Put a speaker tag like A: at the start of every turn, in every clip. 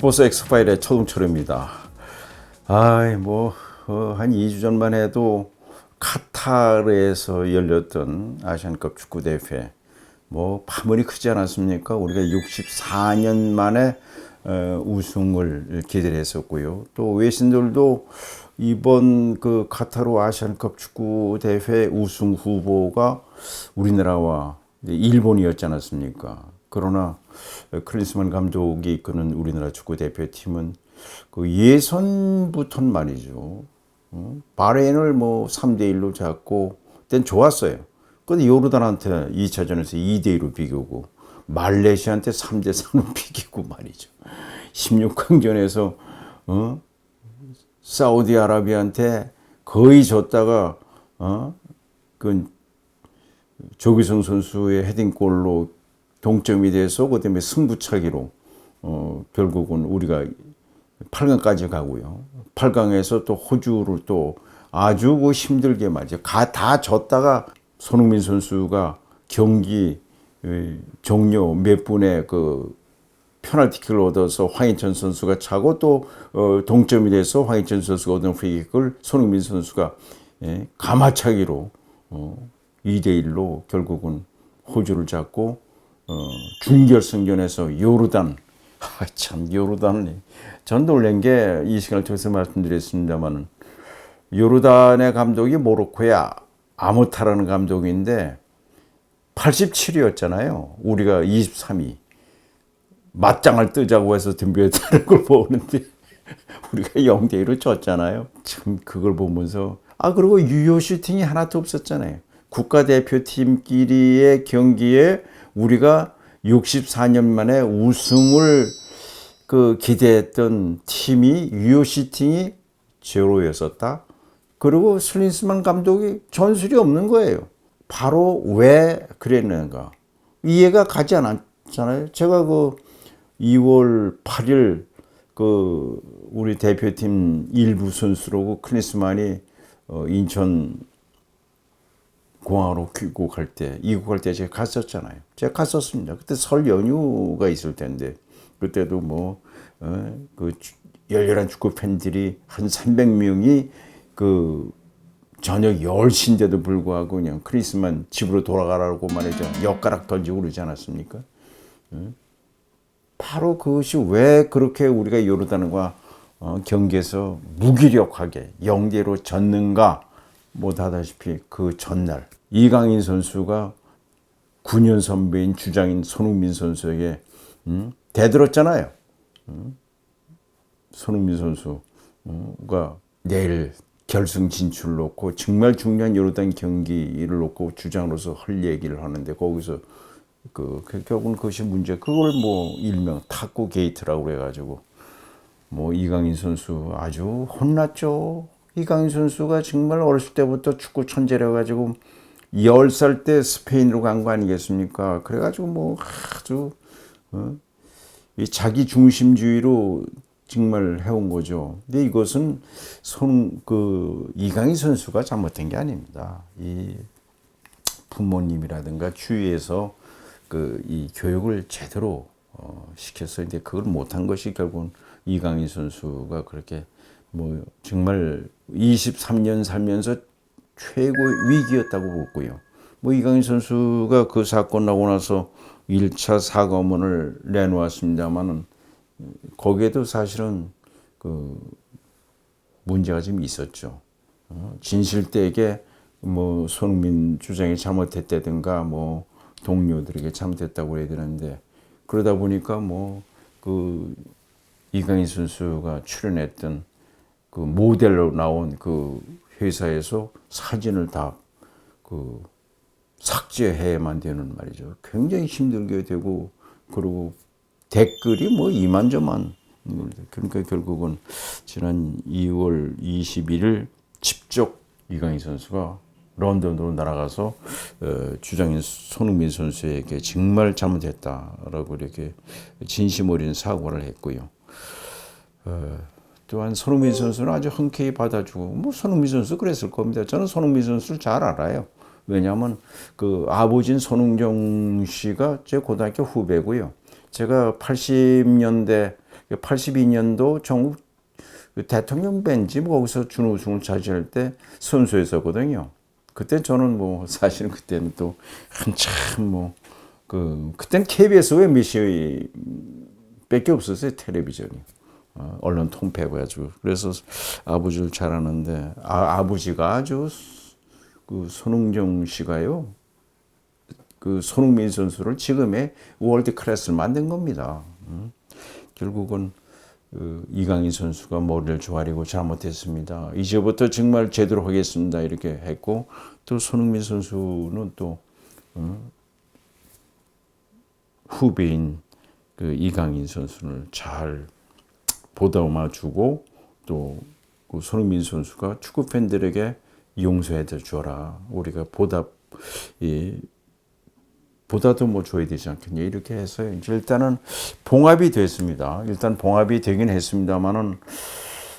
A: 스포츠 엑스파일의 초동철입니다. 한 2주 전만 해도 카타르에서 열렸던 아시안컵 축구 대회, 파문이 크지 않았습니까? 우리가 64년 만에 우승을 기대를 했었고요. 또 외신들도 이번 그 카타르 아시안컵 축구 대회 우승 후보가 우리나라와 일본이었지 않았습니까? 그러나 클린스만 감독이 이끄는 우리나라 축구 대표팀은 그 예선부터는 말이죠. 바레인을 3대1로 잡고 그땐 좋았어요. 근데 요르단한테 2차전에서 2대2로 비기고 말레이시아한테 3대3로 비기고 말이죠. 16강전에서 사우디아라비아한테 거의 졌다가 그 조규성 선수의 헤딩골로 동점이 돼서 그다음에 승부차기로 결국은 우리가 8강까지 가고요. 8강에서 또 호주를 또 아주 힘들게 말이죠. 다 졌다가 손흥민 선수가 경기 종료 몇 분에 그 페널티킥을 얻어서 황희찬 선수가 차고 또 동점이 돼서 황희찬 선수가 얻은 프리킥을 손흥민 선수가 가마차기로 2대1로 결국은 호주를 잡고 준결승전에서 요르단, 요르단이 전 놀란 게 이 시간을 통해서 말씀드렸습니다만은 요르단의 감독이 모로코의 아무타라는 감독인데 87위였잖아요. 우리가 23위. 맞짱을 뜨자고 해서 덤벼했다는 걸 보는데 우리가 0대1로 졌잖아요. 참 그걸 보면서 그리고 유효 슈팅이 하나도 없었잖아요. 국가대표팀끼리의 경기에 우리가 64년 만에 우승을 기대했던 팀이 유효 슈팅이 제로였었다. 그리고 슬린스만 감독이 전술이 없는 거예요. 바로 왜 그랬는가 이해가 가지 않았잖아요. 제가 2월 8일 우리 대표팀 일부 선수로 클린스만이 인천 공항으로 귀국할 때 제가 갔었잖아요. 제가 갔었습니다. 그때 설 연휴가 있을 텐데 그때도 열렬한 축구 팬들이 한 300명이 저녁 10시인데도 불구하고 그냥 크리스만 집으로 돌아가라고 말이죠. 엿가락 던지고 그러지 않았습니까? 바로 그것이 왜 그렇게 우리가 요르단과 경기에서 무기력하게 0대1로 졌는가. 다다시피 그 전날 이강인 선수가 9년 선배인 주장인 손흥민 선수에게 대들었잖아요. 손흥민 선수가 내일 결승 진출을 놓고 정말 중요한 요르단 경기를 놓고 주장으로서 할 얘기를 하는데 거기서 결국은 그것이 문제. 그걸 일명 탁구 게이트라고 그래가지고 이강인 선수 아주 혼났죠. 이강인 선수가 정말 어렸을 때부터 축구 천재라 가지고 10살 때 스페인으로 간 거 아니겠습니까? 그래가지고 아주 이 자기 중심주의로 정말 해온 거죠. 근데 이것은 이강인 선수가 잘못된 게 아닙니다. 이 부모님이라든가 주위에서 이 교육을 제대로 시켰어요. 근데 그걸 못한 것이 결국은 이강인 선수가 그렇게 정말 23년 살면서 최고 위기였다고 보고요. 이강인 선수가 그 사건 나고 나서 1차 사과문을 내놓았습니다만은 거기에도 사실은 문제가 좀 있었죠. 진실되게 손흥민 주장이 잘못했다든가 동료들에게 잘못했다고 해야 되는데 그러다 보니까 이강인 선수가 출연했던 모델로 나온 회사에서 사진을 다 삭제해야만 되는 말이죠. 굉장히 힘들게 되고 그리고 댓글이 이만저만. 그러니까 결국은 지난 2월 21일 직접 이강인 선수가 런던으로 날아가서 주장인 손흥민 선수에게 정말 잘못했다라고 이렇게 진심 어린 사과를 했고요. 또한 손흥민 선수는 아주 흔쾌히 받아주고 손흥민 선수 그랬을 겁니다. 저는 손흥민 선수를 잘 알아요. 왜냐하면 아버지인 손흥정 씨가 제 고등학교 후배고요. 제가 80년대 82년도 전국 대통령 벤지 뭐 거기서 준우승을 차지할 때 선수였었거든요. 그때 저는 뭐 사실은 그때는 또 한참 뭐 그땐 KBS MBC 밖에 없었어요. 텔레비전이. 언론 통폐고 가지고. 그래서 아버지를 잘 아는데 아버지가 아주 그 손흥정 씨가요. 그 손흥민 선수를 지금의 월드 클래스를 만든 겁니다. 결국은 이강인 선수가 머리를 조아리고 잘못했습니다. 이제부터 정말 제대로 하겠습니다. 이렇게 했고 또 손흥민 선수는 또 후배인 그 이강인 선수를 잘 보다마주고 또 그 손흥민 선수가 축구 팬들에게 용서해 줘라. 우리가 보다도 뭐 줘야 되지 않겠냐 이렇게 해서 이제 일단은 봉합이 됐습니다. 일단 봉합이 되긴 했습니다만은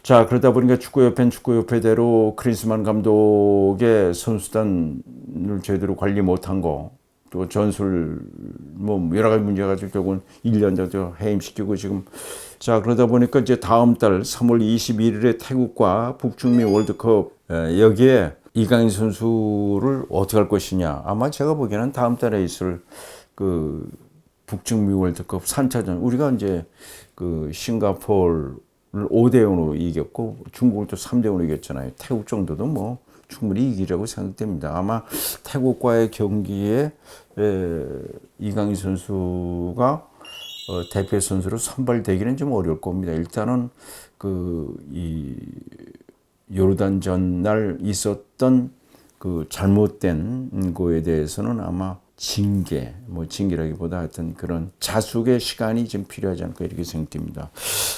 A: 자 그러다 보니까 축구협회대로 크리스만 감독의 선수단을 제대로 관리 못한 거 또 전술 뭐 여러 가지 문제가 가지고 결국은 1년 정도 해임시키고 지금 자 그러다 보니까 이제 다음 달 3월 21일에 태국과 북중미 월드컵 여기에 이강인 선수를 어떻게 할 것이냐 아마 제가 보기에는 다음 달에 있을 그 북중미 월드컵 3차전 우리가 이제 그 싱가포르를 5대0으로 이겼고 중국을 또 3대0으로 이겼잖아요. 태국 정도도 뭐 충분히 이기라고 생각됩니다. 아마 태국과의 경기에 이강인 선수가 대표 선수로 선발되기는 좀 어려울 겁니다. 일단은 이 요르단전 날 있었던 그 잘못된 거에 대해서는 아마 징계라기보다 하여튼 그런 자숙의 시간이 좀 필요하지 않을까 이렇게 생각됩니다.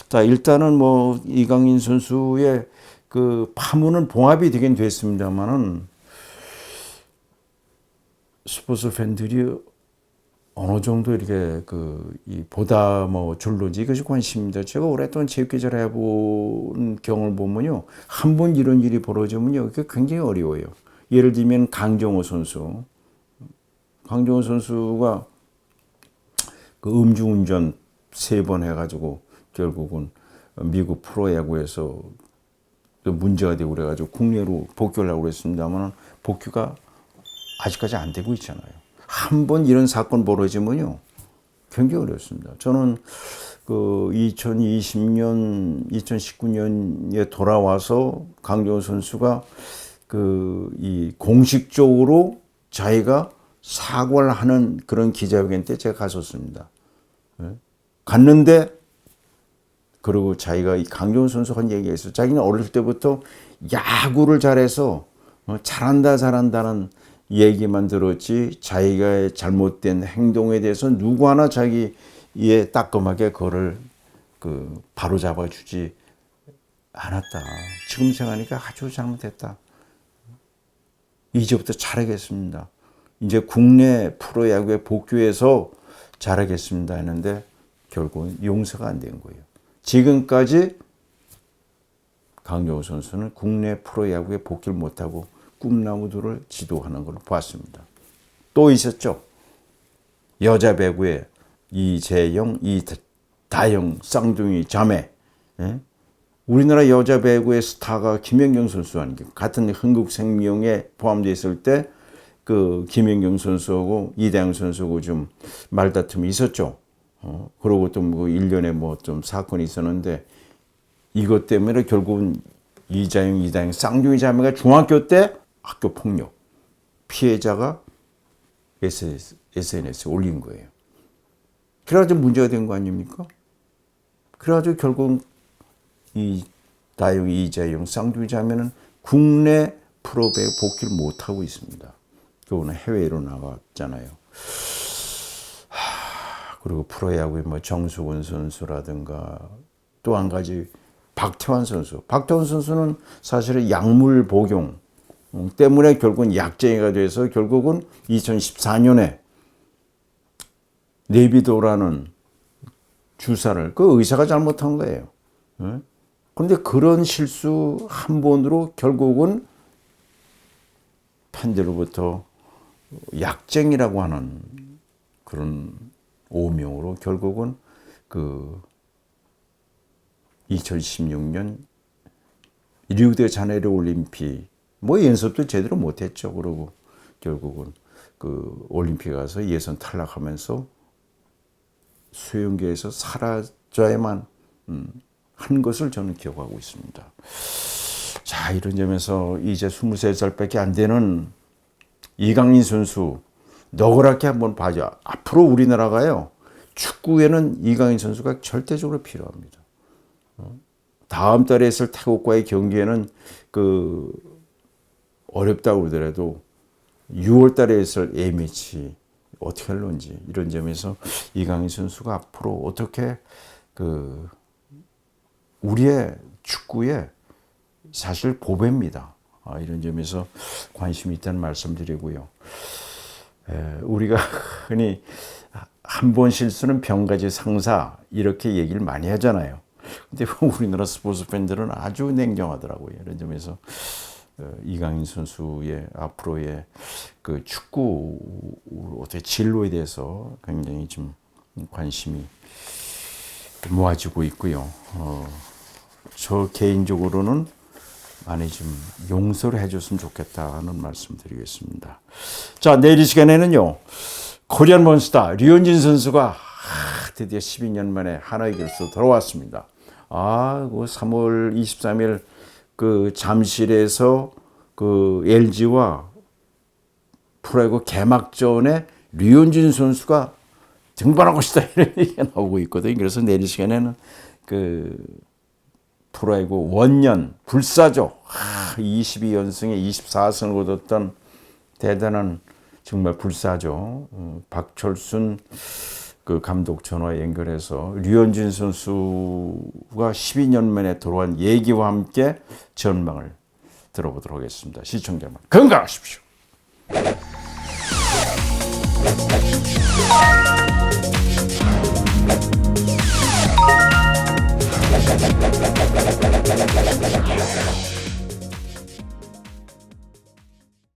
A: 자, 일단은 뭐 이강인 선수의 그 파문은 봉합이 되긴 됐습니다만은 스포츠 팬들이 어느 정도 이렇게 보다 뭐 줄는지 이것이 관심입니다. 제가 오랫동안 체육 기자를 해본 경험을 보면요, 한 번 이런 일이 벌어지면요, 그게 굉장히 어려워요. 예를 들면 강정호 선수가 그 음주운전 3번 해가지고 결국은 미국 프로야구에서 문제가 되고 그래가지고 국내로 복귀하려고 그랬습니다만 복귀가 아직까지 안 되고 있잖아요. 한 번 이런 사건 벌어지면요 굉장히 어렵습니다. 저는 그 2020년, 2019년에 돌아와서 강정호 선수가 이 공식적으로 자기가 사과를 하는 그런 기자회견 때 제가 갔었습니다. 갔는데 그리고 자기가 이 강정호 선수가 한 얘기가 있어요. 자기는 어릴 때부터 야구를 잘해서 잘한다는 얘기만 들었지 자기가 잘못된 행동에 대해서 누구 하나 자기의 따끔하게 그거를 바로 잡아주지 않았다. 지금 생각하니까 아주 잘못했다. 이제부터 잘하겠습니다. 이제 국내 프로야구에 복귀해서 잘하겠습니다 했는데 결국은 용서가 안 된 거예요. 지금까지 강정호 선수는 국내 프로야구에 복귀를 못하고 꿈나무들을 지도하는 걸 봤습니다. 또 있었죠. 여자 배구의 이재영, 이다영 쌍둥이 자매. 우리나라 여자 배구의 스타가 김연경 선수 아니겠 같은 흥국생명에 포함되어 있을 때 그 김연경 선수하고 이다영 선수하고 좀 말다툼이 있었죠. 그러고 또 뭐 1년에 뭐 좀 사건이 있었는데 이것 때문에 결국은 이재영, 이다영 쌍둥이 자매가 중학교 때 학교 폭력 피해자가 SNS에 올린 거예요. 그래가지고 문제가 된 거 아닙니까? 그래가지고 결국 이다영, 이재영 쌍둥이 자매는 국내 프로배에 복귀를 못하고 있습니다. 그거는 해외로 나갔잖아요. 그리고 프로야구의 뭐 정수근 선수라든가 또 한 가지 박태환 선수는 사실은 약물 복용 때문에 결국은 약쟁이가 돼서 결국은 2014년에 네비도라는 주사를 그 의사가 잘못한 거예요. 그런데 그런 실수 한 번으로 결국은 팬들로부터 약쟁이라고 하는 그런 오명으로 결국은 2016년 리우데자네이루 올림픽 뭐 연습도 제대로 못했죠. 그러고 결국은 그 올림픽 가서 예선 탈락하면서 수영계에서 사라져야만 한 것을 저는 기억하고 있습니다. 자, 이런 점에서 이제 23살밖에 안 되는 이강인 선수 너그럽게 한번 봐줘. 앞으로 우리나라가요, 축구에는 이강인 선수가 절대적으로 필요합니다. 다음 달에 있을 태국과의 경기에는 그 어렵다고 그러더라도 6월 달에 있을 A매치 어떻게 할런지 이런 점에서 이강인 선수가 앞으로 어떻게 그 우리의 축구에 사실 보배입니다. 이런 점에서 관심이 있다는 말씀드리고요. 우리가 흔히 한 번 실수는 병가지 상사 이렇게 얘기를 많이 하잖아요. 근데 우리나라 스포츠 팬들은 아주 냉정하더라고요. 이런 점에서 이강인 선수의 앞으로의 그 축구 어떻게 진로에 대해서 굉장히 좀 관심이 모아지고 있고요. 저 개인적으로는 많이 좀 용서를 해줬으면 좋겠다는 말씀드리겠습니다. 자, 내일 이 시간에는요, 코리안 몬스타 류현진 선수가 드디어 12년 만에 하나의 결수 돌아왔습니다. 그 3월 23일 그 잠실에서 그 LG와 프로야구 개막전에 류현진 선수가 등반할 것이다 이런 얘기가 나오고 있거든요. 그래서 내일 시간에는 그 프로야구 원년 불사조 22연승에 24승을 거뒀던 대단한 정말 불사조 박철순 그 감독 전화 연결해서 류현진 선수가 12년 만에 돌아온 얘기와 함께 전망을 들어보도록 하겠습니다. 시청자 여러분 건강하십시오.